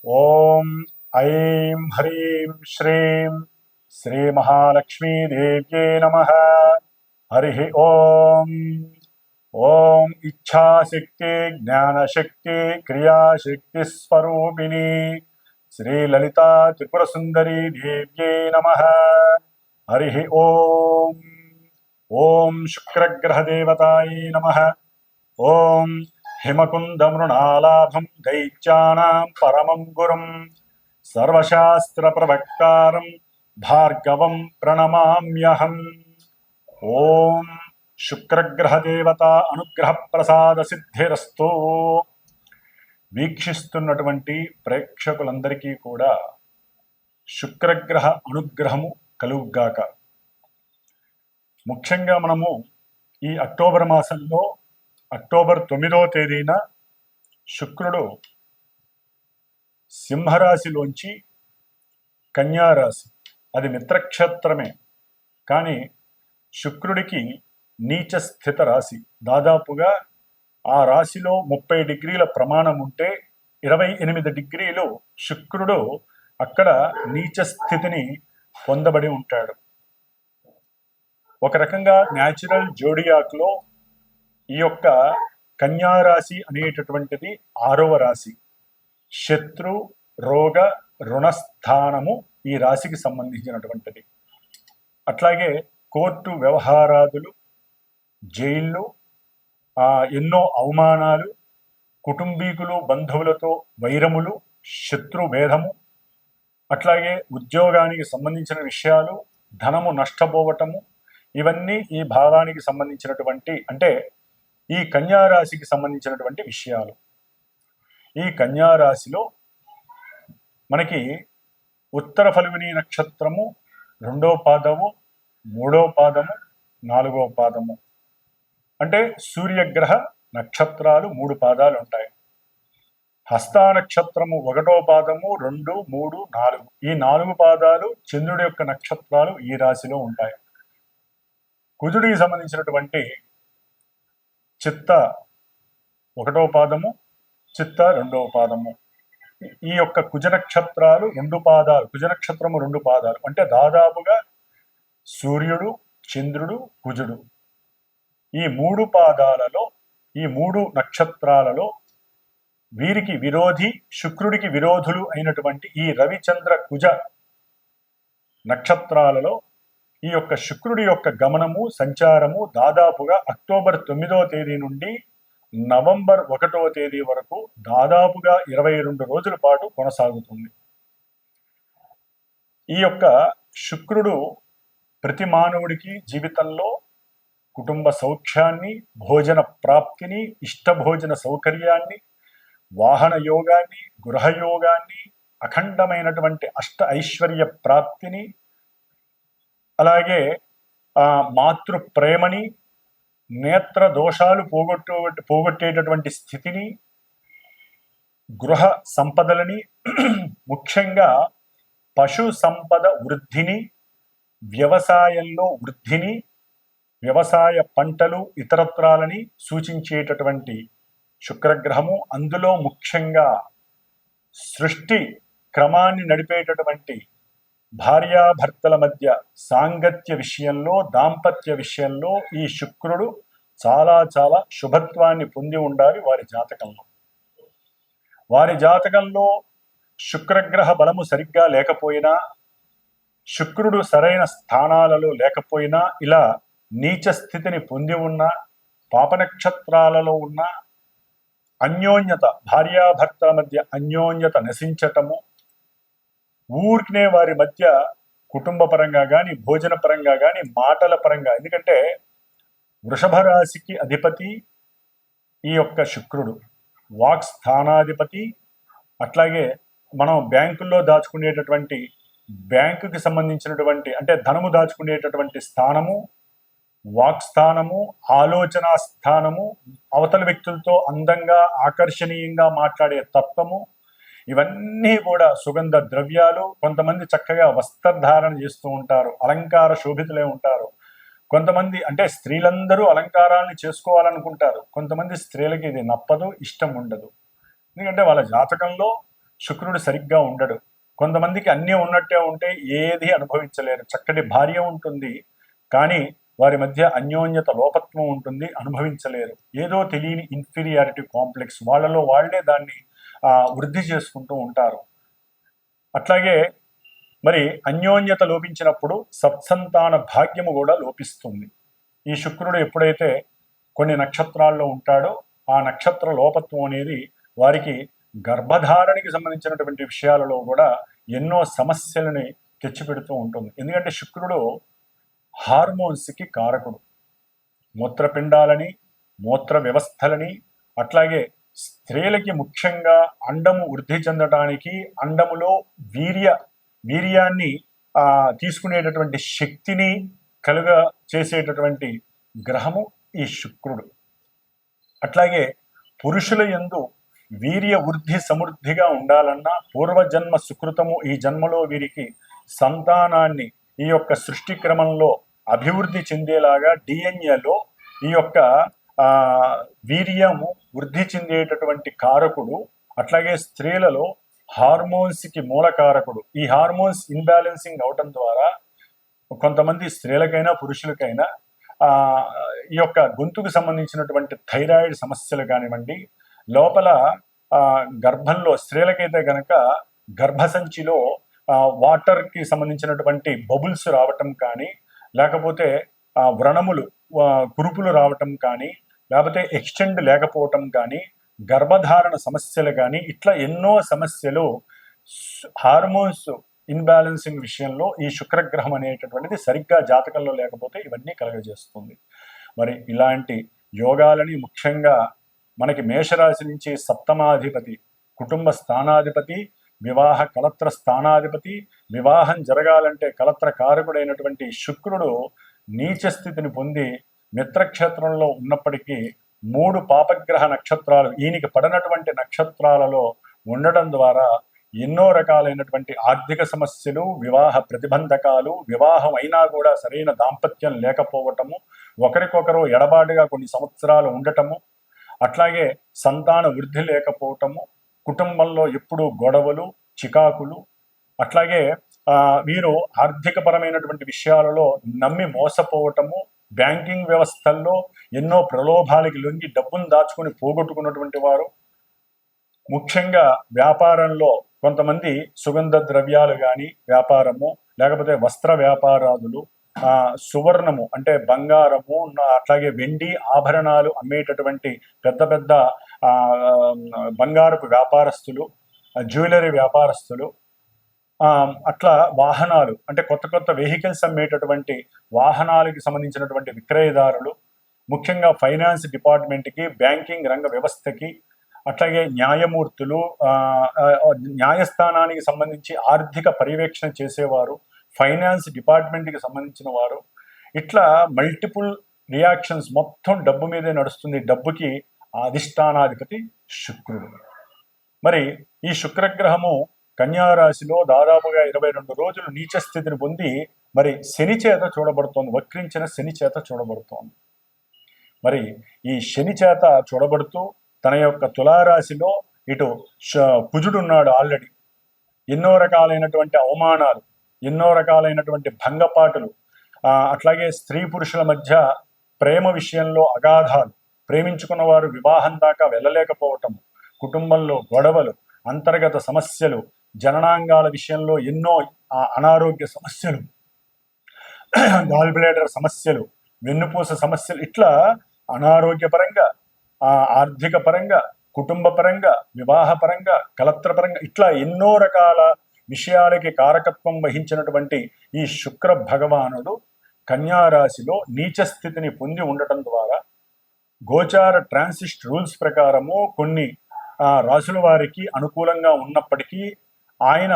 ఓం ఐం హ్రీం శ్రీం శ్రీ మహాలక్ష్మీదేవ్యే నమః. హరి ఓం. ఓం ఇచ్ఛాశక్తి జ్ఞానశక్తి క్రియాశక్తి స్వరూపిణి శ్రీ లలితా త్రిపుర సుందరీ దేవ్యే నమః. హరి ఓం. ఓం శుక్రగ్రహదేవతాయే నమః. ఓం హిమకుందమృణాలాభం దైత్యానాం పరమం గురుం సర్వశాస్త్ర ప్రవక్తారం భార్గవం ప్రణమామ్యహం. ఓం శుక్రగ్రహదేవత అనుగ్రహ ప్రసాద సిద్ధిరస్తు. వీక్షిస్తున్నటువంటి ప్రేక్షకులందరికీ కూడా శుక్రగ్రహ అనుగ్రహము కలుగుగాక. ముఖ్యంగా మనము ఈ అక్టోబర్ మాసంలో అక్టోబర్ 9వ తేదీన శుక్రుడు సింహరాశిలోంచి కన్యారాశి, అది మిత్రక్షేత్రమే కానీ శుక్రుడికి నీచ స్థిత రాశి. దాదాపుగా ఆ రాశిలో 30 డిగ్రీల ప్రమాణం ఉంటే 28 డిగ్రీలు శుక్రుడు అక్కడ నీచ స్థితిని పొందబడి ఉంటాడు. ఒక రకంగా న్యాచురల్ జోడియాక్లో ఈ యొక్క కన్యారాశి అనేటటువంటిది 6వ రాశి. శత్రు రోగ రుణస్థానము ఈ రాశికి సంబంధించినటువంటిది. అట్లాగే కోర్టు వ్యవహారాదులు, జైళ్ళు, ఎన్నో అవమానాలు, కుటుంబీకులు బంధువులతో వైరములు, శత్రుభేదము, అట్లాగే ఉద్యోగానికి సంబంధించిన విషయాలు, ధనము నష్టపోవటము, ఇవన్నీ ఈ భావానికి సంబంధించినటువంటి, అంటే ఈ కన్యారాశికి సంబంధించినటువంటి విషయాలు. ఈ కన్యారాశిలో మనకి ఉత్తర ఫల్గుని నక్షత్రము 2వ పాదము, 3వ పాదము, 4వ పాదము, అంటే సూర్యగ్రహ నక్షత్రాలు 3 పాదాలు ఉంటాయి. హస్తా నక్షత్రము 1వ పాదము, 2, 3, 4, ఈ 4 పాదాలు చంద్రుడి యొక్క నక్షత్రాలు ఈ రాశిలో ఉంటాయి. కుజుడికి సంబంధించినటువంటి చిత్త 1వ పాదము, చిత్త 2వ పాదము, ఈ యొక్క కుజ నక్షత్రాలు 2 పాదాలు, కుజ నక్షత్రము 2 పాదాలు, అంటే దాదాపుగా సూర్యుడు, చంద్రుడు, కుజుడు, ఈ 3 పాదాలలో, ఈ 3 నక్షత్రాలలో వీరికి విరోధి, శుక్రుడికి విరోధులు అయినటువంటి ఈ రవిచంద్ర కుజ నక్షత్రాలలో ఈ యొక్క శుక్రుడి యొక్క గమనము, సంచారము దాదాపుగా అక్టోబర్ 9వ తేదీ నుండి నవంబర్ 1వ తేదీ వరకు దాదాపుగా 22 రోజుల పాటు కొనసాగుతుంది. ఈ యొక్క శుక్రుడు ప్రతి మానవుడికి జీవితంలో కుటుంబ సౌఖ్యాన్ని, భోజన ప్రాప్తిని, ఇష్టభోజన సౌకర్యాన్ని, వాహన యోగాన్ని, గృహయోగాన్ని, అఖండమైనటువంటి అష్ట ఐశ్వర్య ప్రాప్తిని, అలాగే మాతృ ప్రేమని, నేత్ర దోషాలు పోగొట్టేటటువంటి స్థితిని, గృహ సంపదలని, ముఖ్యంగా పశు సంపద వృద్ధిని, వ్యవసాయంలో వృద్ధిని, వ్యవసాయ పంటలు ఇతరత్రాలని సూచించేటటువంటి శుక్రగ్రహము. అందులో ముఖ్యంగా సృష్టి క్రమాన్ని నడిపేటటువంటి భార్యాభర్తల మధ్య సాంగత్య విషయంలో, దాంపత్య విషయంలో ఈ శుక్రుడు చాలా చాలా శుభత్వాన్ని పొంది ఉండాలి వారి జాతకంలో. వారి జాతకంలో శుక్రగ్రహ బలము సరిగ్గా లేకపోయినా, శుక్రుడు సరైన స్థానాలలో లేకపోయినా, ఇలా నీచ స్థితిని పొంది ఉన్న, పాపనక్షత్రాలలో ఉన్న అన్యోన్యత, భార్యాభర్తల మధ్య అన్యోన్యత నశించటము, ఊరికినే వారి మధ్య కుటుంబ పరంగా కానీ, భోజన పరంగా కానీ, మాటల పరంగా, ఎందుకంటే వృషభ రాశికి అధిపతి ఈ యొక్క శుక్రుడు, వాక్ స్థానాధిపతి. అట్లాగే మనం బ్యాంకుల్లో దాచుకునేటటువంటి, బ్యాంకుకి సంబంధించినటువంటి, అంటే ధనము దాచుకునేటటువంటి స్థానము వాక్ స్థానము, ఆలోచన స్థానము, అవతల వ్యక్తులతో అందంగా ఆకర్షణీయంగా మాట్లాడే తత్వము, ఇవన్నీ కూడా సుగంధ ద్రవ్యాలు. కొంతమంది చక్కగా వస్త్రధారణ చేస్తూ ఉంటారు, అలంకార శోభితులే ఉంటారు. కొంతమంది, అంటే స్త్రీలందరూ అలంకారాన్ని చేసుకోవాలనుకుంటారు, కొంతమంది స్త్రీలకి ఇది నప్పదు, ఇష్టం ఉండదు. ఎందుకంటే వాళ్ళ జాతకంలో శుక్రుడు సరిగ్గా ఉండడు. కొంతమందికి అన్నీ ఉన్నట్టే ఉంటే ఏది అనుభవించలేరు. చక్కటి భార్య ఉంటుంది, కానీ వారి మధ్య అన్యోన్యత లోపత్వం ఉంటుంది, అనుభవించలేరు. ఏదో తెలియని ఇన్ఫీరియారిటీ కాంప్లెక్స్, వాళ్ళలో వాళ్లే దాన్ని వృద్ధి చేసుకుంటూ ఉంటారు. అట్లాగే మరి అన్యోన్యత లోపించినప్పుడు సత్సంతాన భాగ్యము కూడా లోపిస్తుంది. ఈ శుక్రుడు ఎప్పుడైతే కొన్ని నక్షత్రాల్లో ఉంటాడో ఆ నక్షత్ర లోపత్వం అనేది వారికి గర్భధారణకి సంబంధించినటువంటి విషయాలలో కూడా ఎన్నో సమస్యలని తెచ్చిపెడుతూ ఉంటుంది. ఎందుకంటే శుక్రుడు హార్మోన్స్కి కారకుడు. మూత్రపిండాలని, మూత్ర వ్యవస్థలని, అట్లాగే స్త్రీలకి ముఖ్యంగా అండము వృద్ధి చెందడానికి, అండములో వీర్యాన్ని తీసుకునేటటువంటి శక్తిని కలుగ చేసేటటువంటి గ్రహము ఈ శుక్రుడు. అట్లాగే పురుషుల యందు వీర్య వృద్ధి సమృద్ధిగా ఉండాలన్నా పూర్వజన్మ సుకృతము ఈ జన్మలో వీరికి సంతానాన్ని ఈ యొక్క సృష్టి క్రమంలో అభివృద్ధి చెందేలాగా డిఎన్ఏలో ఈ యొక్క వీర్యము వృద్ధి చెందేటటువంటి కారకుడు. అట్లాగే స్త్రీలలో హార్మోన్స్కి మూలకారకుడు. ఈ హార్మోన్స్ ఇన్బ్యాలెన్సింగ్ అవటం ద్వారా కొంతమంది స్త్రీలకైనా పురుషులకైనా ఈ యొక్క గొంతుకు సంబంధించినటువంటి థైరాయిడ్ సమస్యలు కానివ్వండి, లోపల గర్భంలో స్త్రీలకైతే గనక గర్భసంచిలో వాటర్కి సంబంధించినటువంటి బబుల్స్ రావటం కానీ, లేకపోతే వ్రణములు కురుపులు రావటం కానీ, లేకపోతే ఎక్స్టెండ్ లేకపోవటం కానీ, గర్భధారణ సమస్యలు కానీ, ఇట్లా ఎన్నో సమస్యలు హార్మోన్స్ ఇన్బ్యాలెన్సింగ్ విషయంలో ఈ శుక్రగ్రహం అనేటటువంటిది సరిగ్గా జాతకంలో లేకపోతే ఇవన్నీ కలుగజేస్తుంది. మరి ఇలాంటి యోగాలని ముఖ్యంగా మనకి మేషరాశి నుంచి సప్తమాధిపతి, కుటుంబ స్థానాధిపతి, వివాహ కలత్ర స్థానాధిపతి, వివాహం జరగాలంటే కలత్ర కారకుడైనటువంటి శుక్రుడు నీచ స్థితిని పొంది మిత్రక్షేత్రంలో ఉన్నప్పటికీ 3 పాపగ్రహ నక్షత్రాలు ఈయనకి పడినటువంటి నక్షత్రాలలో ఉండడం ద్వారా ఎన్నో రకాలైనటువంటి ఆర్థిక సమస్యలు, వివాహ ప్రతిబంధకాలు, వివాహం అయినా కూడా సరైన దాంపత్యం లేకపోవటము, ఒకరికొకరు ఎడబాటుగా కొన్ని సంవత్సరాలు ఉండటము, అట్లాగే సంతాన వృద్ధి లేకపోవటము, కుటుంబంలో ఎప్పుడూ గొడవలు, చికాకులు, అట్లాగే వీరు ఆర్థికపరమైనటువంటి విషయాలలో నమ్మి మోసపోవటము, బ్యాంకింగ్ వ్యవస్థల్లో ఎన్నో ప్రలోభాలకి లొంగి డబ్బును దాచుకొని పోగొట్టుకున్నటువంటి వారు, ముఖ్యంగా వ్యాపారంలో కొంతమంది సుగంధ ద్రవ్యాలు కానీ వ్యాపారము, లేకపోతే వస్త్ర వ్యాపారాదులు, సువర్ణము అంటే బంగారము, అట్లాగే వెండి ఆభరణాలు అమ్మేటటువంటి పెద్ద పెద్ద బంగారపు వ్యాపారస్తులు, జ్యువెలరీ వ్యాపారస్తులు, అట్లా వాహనాలు అంటే కొత్త కొత్త వెహికల్స్ అమ్మేటటువంటి వాహనాలకి సంబంధించినటువంటి విక్రయదారులు, ముఖ్యంగా ఫైనాన్స్ డిపార్ట్మెంట్కి, బ్యాంకింగ్ రంగ వ్యవస్థకి, అట్లాగే న్యాయమూర్తులు, న్యాయస్థానానికి సంబంధించి ఆర్థిక పర్యవేక్షణ చేసేవారు, ఫైనాన్స్ డిపార్ట్మెంట్కి సంబంధించిన వారు, ఇట్లా మల్టిపుల్ రియాక్షన్స్ మొత్తం డబ్బు మీదే నడుస్తుంది. డబ్బుకి అధిష్టానాధిపతి శుక్రుడు. మరి ఈ శుక్రగ్రహము కన్యారాశిలో దాదాపుగా 22 రోజులు నీచ స్థితిని పొంది మరి శని చేత చూడబడుతోంది, వక్రించిన శని చేత చూడబడుతోంది. మరి ఈ శని చేత చూడబడుతూ తన యొక్క తులారాశిలో ఇటు కుజుడున్నాడు ఆల్రెడీ. ఎన్నో రకాలైనటువంటి అవమానాలు, ఎన్నో రకాలైనటువంటి భంగపాటులు, అట్లాగే స్త్రీ పురుషుల మధ్య ప్రేమ విషయంలో అగాధాలు, ప్రేమించుకున్న వారు వివాహం దాకా వెళ్ళలేకపోవటం, కుటుంబంలో గొడవలు, అంతర్గత సమస్యలు, జననాంగాల విషయంలో ఎన్నో అనారోగ్య సమస్యలు, గాల్ బ్లాడర్ సమస్యలు, వెన్నుపూస సమస్యలు, ఇట్లా అనారోగ్యపరంగా, ఆర్థిక పరంగా, కుటుంబ పరంగా, వివాహ పరంగా, కలత్ర పరంగా, ఇట్లా ఎన్నో రకాల విషయాలకి కారకత్వం వహించినటువంటి ఈ శుక్ర భగవానుడు కన్యారాశిలో నీచ స్థితిని పొంది ఉండటం ద్వారా గోచార ట్రాన్సిస్ట్ రూల్స్ ప్రకారము కొన్ని రాశుల వారికి అనుకూలంగా ఉన్నప్పటికీ ఆయన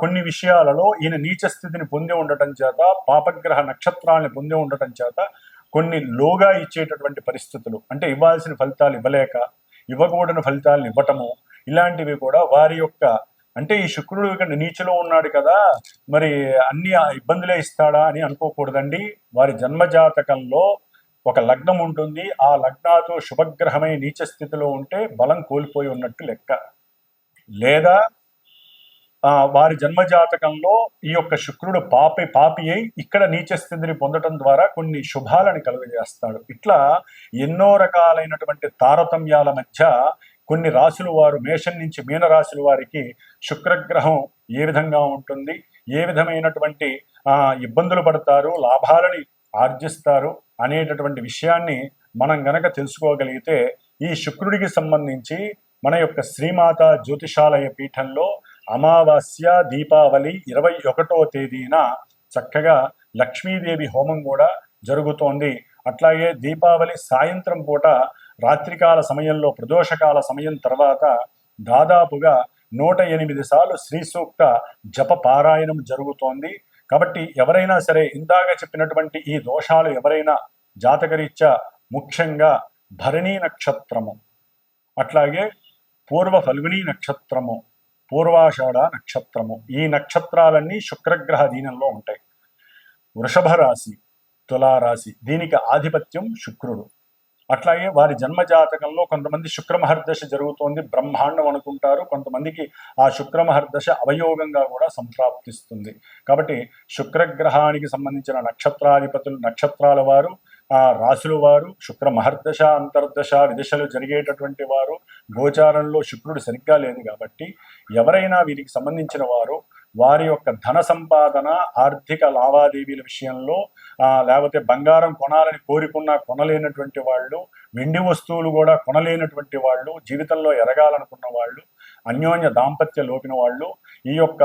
కొన్ని విషయాలలో ఈయన నీచ స్థితిని పొంది ఉండటం చేత, పాపగ్రహ నక్షత్రాలను పొంది ఉండటం చేత కొన్ని లోగా ఇచ్చేటటువంటి పరిస్థితులు, అంటే ఇవ్వాల్సిన ఫలితాలు ఇవ్వలేక ఇవ్వకూడని ఫలితాలను ఇవ్వటము, ఇలాంటివి కూడా వారి యొక్క, అంటే ఈ శుక్రుడు ఇక్కడ నీచలో ఉన్నాడు కదా మరి అన్ని ఇబ్బందులే ఇస్తాడా అని అనుకోకూడదండి. వారి జన్మజాతకంలో ఒక లగ్నం ఉంటుంది, ఆ లగ్నాతో శుభగ్రహమై నీచ స్థితిలో ఉంటే బలం కోల్పోయి ఉన్నట్టు లెక్క. లేదా వారి జన్మజాతకంలో ఈ యొక్క శుక్రుడు పాపి అయి ఇక్కడ నీచ స్థితిని పొందడం ద్వారా కొన్ని శుభాలను కలుగజేస్తాడు. ఇట్లా ఎన్నో రకాలైనటువంటి తారతమ్యాల మధ్య కొన్ని రాశుల వారు, మేషం నుంచి మీన రాశుల వారికి శుక్రగ్రహం ఏ విధంగా ఉంటుంది, ఏ విధమైనటువంటి ఇబ్బందులు పడతారు, లాభాలని ఆర్జిస్తారు అనేటటువంటి విషయాన్ని మనం గనక తెలుసుకోగలిగితే ఈ శుక్రుడికి సంబంధించి మన యొక్క శ్రీమాత జ్యోతిషాలయ పీఠంలో అమావాస్య దీపావళి 21వ తేదీన చక్కగా లక్ష్మీదేవి హోమం కూడా జరుగుతోంది. అట్లాగే దీపావళి సాయంత్రం పూట రాత్రికాల సమయంలో ప్రదోషకాల సమయం తర్వాత దాదాపుగా 108 సార్లు శ్రీ సూక్త జప పారాయణం జరుగుతోంది. కాబట్టి ఎవరైనా సరే ఇందాక చెప్పినటువంటి ఈ దోషాలు ఎవరైనా జాతకరీత్యా ముఖ్యంగా భరణీ నక్షత్రము, అట్లాగే పూర్వ ఫల్గుని నక్షత్రము, పూర్వాషాఢ నక్షత్రము, ఈ నక్షత్రాలన్నీ శుక్రగ్రహ అధీనంలో ఉంటాయి. వృషభ రాశి, తులారాశి, దీనికి ఆధిపత్యం శుక్రుడు. అట్లాగే వారి జన్మజాతకంలో కొంతమంది శుక్రమహర్దశ జరుగుతోంది బ్రహ్మాండం అనుకుంటారు, కొంతమందికి ఆ శుక్రమహర్దశ అవయోగంగా కూడా సంప్రాప్తిస్తుంది. కాబట్టి శుక్రగ్రహానికి సంబంధించిన నక్షత్రాధిపతులు, నక్షత్రాల వారు, రాశుల వారు, శుక్ర మహర్దశ అంతర్దశ విదశలు జరిగేటటువంటి వారు, గోచారంలో శుక్రుడు సరిగ్గా లేదు కాబట్టి ఎవరైనా వీరికి సంబంధించిన వారు వారి యొక్క ధన సంపాదన, ఆర్థిక లావాదేవీల విషయంలో, లేకపోతే బంగారం కొనాలని కోరుకున్నా కొనలేనటువంటి వాళ్ళు, వెండి వస్తువులు కూడా కొనలేనటువంటి వాళ్ళు, జీవితంలో ఎదగాలనుకున్న వాళ్ళు, అన్యోన్య దాంపత్య లోపిన వాళ్ళు, ఈ యొక్క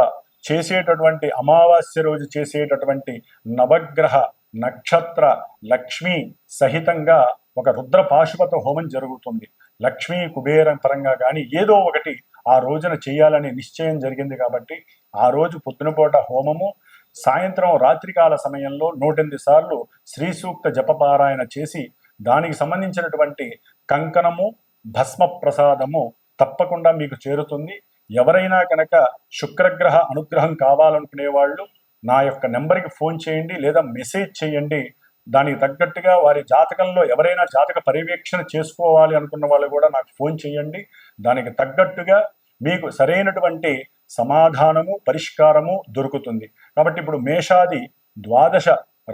చేసేటటువంటి అమావాస్య రోజు చేసేటటువంటి నవగ్రహ నక్షత్ర లక్ష్మీ సహితంగా ఒక రుద్ర పాశుపత హోమం జరుగుతుంది. లక్ష్మీ కుబేర పరంగా కానీ ఏదో ఒకటి ఆ రోజున చేయాలనే నిశ్చయం జరిగింది కాబట్టి ఆ రోజు పొద్దునపూట హోమము, సాయంత్రం రాత్రికాల సమయంలో 108 సార్లు శ్రీ సూక్త జపపారాయణ చేసి దానికి సంబంధించినటువంటి కంకణము, భస్మ ప్రసాదము తప్పకుండా మీకు చేరుతుంది. ఎవరైనా కనుక శుక్రగ్రహ అనుగ్రహం కావాలనుకునే వాళ్ళు నా యొక్క నెంబర్కి ఫోన్ చేయండి లేదా మెసేజ్ చేయండి. దానికి తగ్గట్టుగా వారి జాతకంలో ఎవరైనా జాతక పర్యవేక్షణ చేసుకోవాలి అనుకున్న వాళ్ళు కూడా నాకు ఫోన్ చేయండి. దానికి తగ్గట్టుగా మీకు సరైనటువంటి సమాధానము, పరిష్కారము దొరుకుతుంది. కాబట్టి ఇప్పుడు మేషాది ద్వాదశ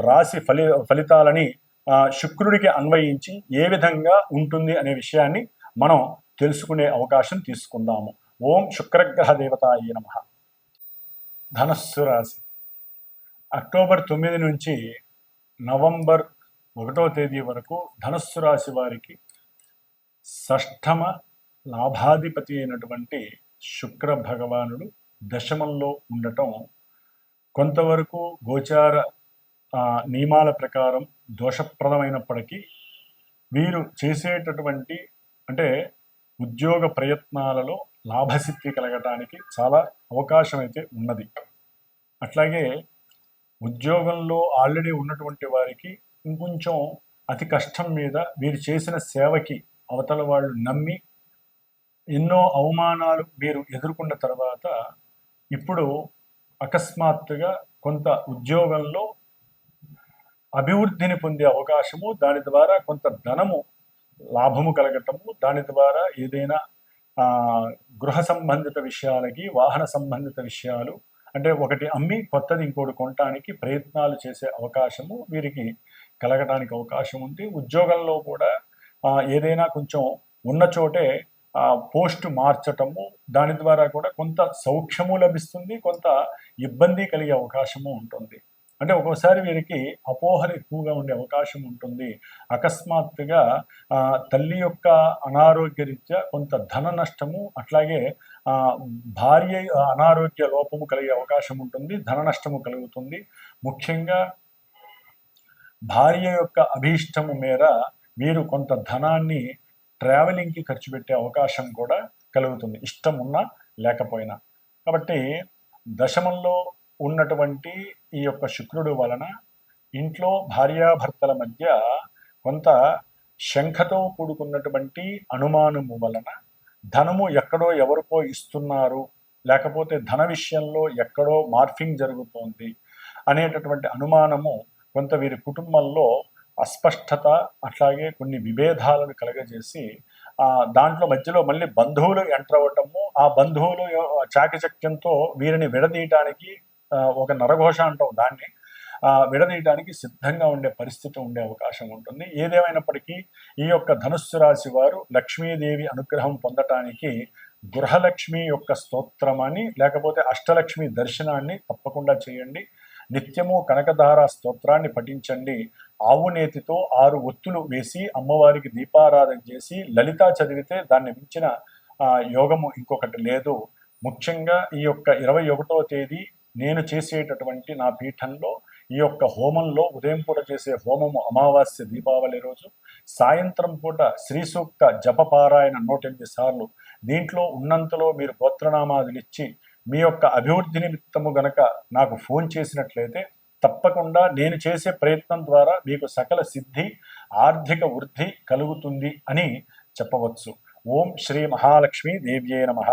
రాశి ఫలితాలని శుక్రుడికి అన్వయించి ఏ విధంగా ఉంటుంది అనే విషయాన్ని మనం తెలుసుకునే అవకాశం తీసుకుందాము. ఓం శుక్రగ్రహ దేవతాయ నమః. ధనస్సు రాశి అక్టోబర్ 9 నుంచి నవంబర్ 1వ తేదీ వరకు ధనస్సు రాశి వారికి షష్ఠమ లాభాధిపతి అయినటువంటి శుక్ర భగవానుడు దశమంలో ఉండటం కొంతవరకు గోచార నియమాల ప్రకారం దోషప్రదమైనప్పటికీ వీరు చేసేటటువంటి అంటే ఉద్యోగ ప్రయత్నాలలో లాభసిద్ధి కలగటానికి చాలా అవకాశం అయితే ఉన్నది. అట్లాగే ఉద్యోగంలో ఆల్రెడీ ఉన్నటువంటి వారికి ఇంకొంచెం అతి కష్టం మీద వీరు చేసిన సేవకి అవతల వాళ్ళు నమ్మి ఎన్నో అవమానాలు మీరు ఎదుర్కొన్న తర్వాత ఇప్పుడు అకస్మాత్తుగా కొంత ఉద్యోగంలో అభివృద్ధిని పొందే అవకాశము, దాని ద్వారా కొంత ధనము లాభము కలగటము, దాని ద్వారా ఏదైనా గృహ సంబంధిత విషయాలకి, వాహన సంబంధిత విషయాలు అంటే ఒకటి అమ్మి కొత్తది ఇంకోటి కొనటానికి ప్రయత్నాలు చేసే అవకాశము వీరికి కలగటానికి అవకాశం ఉంది. ఉద్యోగంలో కూడా ఏదైనా కొంచెం ఉన్న చోటే పోస్టు మార్చటము, దాని ద్వారా కూడా కొంత సౌఖ్యము లభిస్తుంది, కొంత ఇబ్బంది కలిగే అవకాశము ఉంటుంది. అంటే ఒక్కోసారి వీరికి అపోహలు ఎక్కువగా ఉండే అవకాశం ఉంటుంది. అకస్మాత్తుగా తల్లి యొక్క అనారోగ్య రీత్యా కొంత ధన నష్టము, అట్లాగే భార్య అనారోగ్య లోపము కలిగే అవకాశం ఉంటుంది, ధన నష్టము కలుగుతుంది. ముఖ్యంగా భార్య యొక్క అభీష్టము మేర వీరు కొంత ధనాన్ని ట్రావెలింగ్కి ఖర్చు పెట్టే అవకాశం కూడా కలుగుతుంది, ఇష్టం ఉన్నా లేకపోయినా. కాబట్టి దశమంలో ఉన్నటువంటి ఈ యొక్క శుక్రుడు వలన ఇంట్లో భార్యాభర్తల మధ్య కొంత శంఖతో కూడుకున్నటువంటి అనుమానము వలన ధనము ఎక్కడో ఎవరికో ఇస్తున్నారు, లేకపోతే ధన విషయంలో ఎక్కడో మార్ఫింగ్ జరుగుతోంది అనేటటువంటి అనుమానము కొంత వీరి కుటుంబంలో అస్పష్టత, అట్లాగే కొన్ని విభేదాలను కలగజేసి దాంట్లో మధ్యలో మళ్ళీ బంధువులు ఎంటర్ అవ్వటము, ఆ బంధువులు చాకచక్యంతో వీరిని విడదీయటానికి ఒక నరఘోష అంటాం దాన్ని, విడదీయడానికి సిద్ధంగా ఉండే పరిస్థితి ఉండే అవకాశం ఉంటుంది. ఏదేమైనప్పటికీ ఈ యొక్క ధనుస్సు రాశి వారు లక్ష్మీదేవి అనుగ్రహం పొందటానికి గృహలక్ష్మి యొక్క స్తోత్రమని లేకపోతే అష్టలక్ష్మి దర్శనాన్ని తప్పకుండా చేయండి. నిత్యము కనకధార స్తోత్రాన్ని పఠించండి. ఆవు నేతితో 6 ఒత్తులు వేసి అమ్మవారికి దీపారాధన చేసి లలిత చదివితే దాన్ని మించిన యోగము ఇంకొకటి లేదు. ముఖ్యంగా ఈ యొక్క 21వ తేదీ నేను చేసేటటువంటి నా పీఠంలో ఈ యొక్క హోమంలో ఉదయం పూట చేసే హోమము అమావాస్య దీపావళి రోజు, సాయంత్రం పూట శ్రీ సూక్త జపపారాయణ 108 సార్లు. దీంట్లో ఉన్నంతలో మీరు గోత్రనామాదులు ఇచ్చి మీ యొక్క అభివృద్ధి నిమిత్తము గనక నాకు ఫోన్ చేసినట్లయితే తప్పకుండా నేను చేసే ప్రయత్నం ద్వారా మీకు సకల సిద్ధి, ఆర్థిక వృద్ధి కలుగుతుంది అని చెప్పవచ్చు. ఓం శ్రీ మహాలక్ష్మీ దేవ్యే నమః.